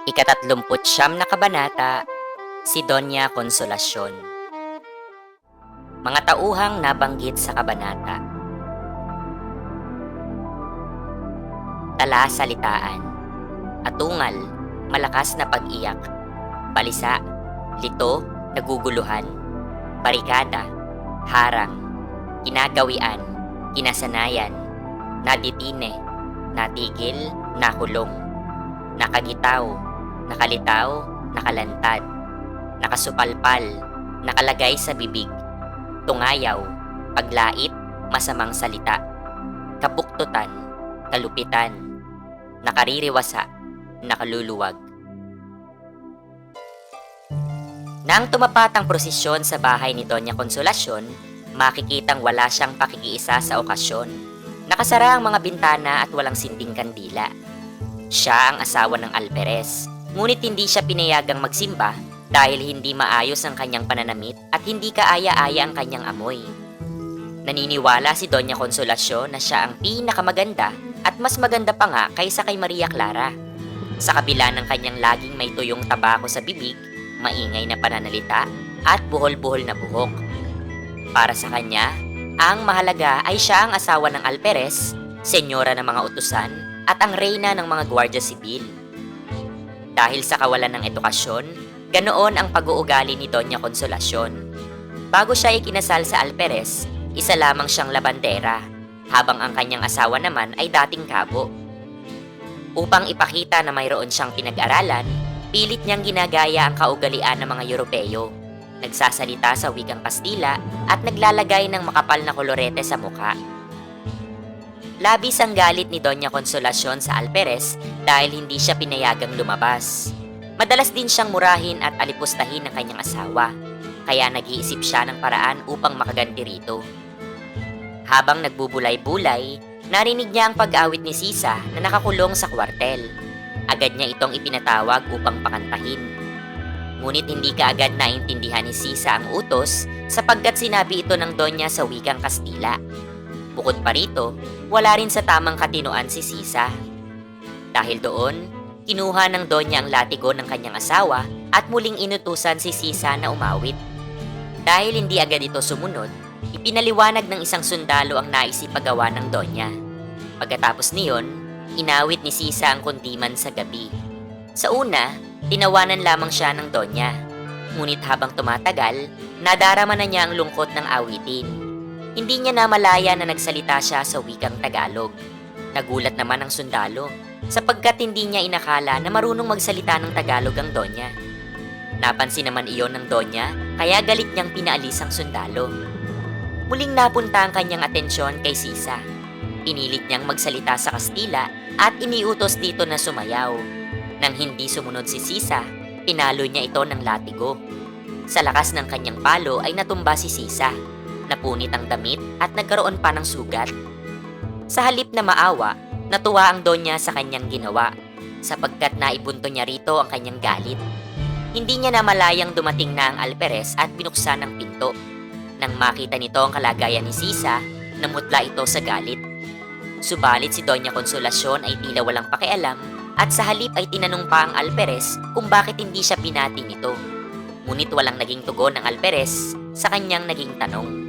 Ika-39 na kabanata, si Doña Consolacion. Mga tauhang nabanggit sa kabanata. Tala-salitaan, atungal, malakas na pag-iyak, balisa, lito, naguguluhan, barikada, harang, kinagawian, kinasanayan, naditine, natigil, nakulong, nakagitaw, nakalitaw, nakalantad, nakasupalpal, nakalagay sa bibig, tungayaw, paglait, masamang salita, kabuktutan, kalupitan, nakaririwasa, nakaluluwag. Nang tumapat ang prosesyon sa bahay ni Doña Consolacion, makikitang wala siyang pakikiisa sa okasyon. Nakasara ang mga bintana at walang sinding kandila. Siya ang asawa ng alperes, ngunit hindi siya pinayagang magsimba dahil hindi maayos ang kanyang pananamit at hindi kaaya-aya ang kanyang amoy. Naniniwala si Doña Consolacion na siya ang pinakamaganda at mas maganda pa nga kaysa kay Maria Clara. Sa kabila ng kanyang laging may tuyong tabako sa bibig, maingay na pananalita at buhol-buhol na buhok. Para sa kanya, ang mahalaga ay siya ang asawa ng alperes, senyora ng mga utusan, at ang reyna ng mga gwardiya sibil. Dahil sa kawalan ng edukasyon, ganoon ang pag-uugali ni Doña Consolacion. Bago siya ikinasal sa alperes, isa lamang siyang labandera, habang ang kanyang asawa naman ay dating kabo. Upang ipakita na mayroon siyang pinag-aralan, pilit niyang ginagaya ang kaugalian ng mga Europeo. Nagsasalita sa wikang Kastila at naglalagay ng makapal na kolorete sa mukha. Labis ang galit ni Doña Consolacion sa alperes dahil hindi siya pinayagang lumabas. Madalas din siyang murahin at alipustahin ng kanyang asawa, kaya nag-iisip siya ng paraan upang makaganti rito. Habang nagbubulay-bulay, narinig niya ang pag-awit ni Sisa na nakakulong sa kwartel. Agad niya itong ipinatawag upang pakantahin. Ngunit hindi kaagad naintindihan ni Sisa ang utos sapagkat sinabi ito ng Donya sa wikang Kastila. Bukod pa rito, wala rin sa tamang katinoan si Sisa. Dahil doon, kinuha ng Donya ang latigo ng kanyang asawa at muling inutusan si Sisa na umawit. Dahil hindi agad ito sumunod, ipinaliwanag ng isang sundalo ang naisipagawa ng Donya. Pagkatapos niyon, inawit ni Sisa ang kundiman sa gabi. Sa una, tinawanan lamang siya ng Donya. Ngunit habang tumatagal, nadarama na niya ang lungkot ng awitin. Hindi niya namalaya na nagsalita siya sa wikang Tagalog. Nagulat naman ang sundalo sapagkat hindi niya inakala na marunong magsalita ng Tagalog ang Donya. Napansin naman iyon ng Donya kaya galit niyang pinaalis ang sundalo. Muling napunta ang kanyang atensyon kay Sisa. Pinilit niyang magsalita sa Kastila at iniutos dito na sumayaw. Nang hindi sumunod si Sisa, pinalo niya ito ng latigo. Sa lakas ng kanyang palo ay natumba si Sisa. Napunit ang damit at nagkaroon pa ng sugat. Sa halip na maawa, natuwa ang Donya sa kanyang ginawa sapagkat naibunto niya rito ang kanyang galit. Hindi niya namalayang dumating na ang alperes at binuksan ang pinto. Nang makita nito ang kalagayan ni Sisa, namutla ito sa galit. Subalit si Doña Consolacion ay tila walang pakialam at sa halip ay tinanong pa ang alperes kung bakit hindi siya binati nito. Ngunit walang naging tugon ng alperes sa kanyang naging tanong.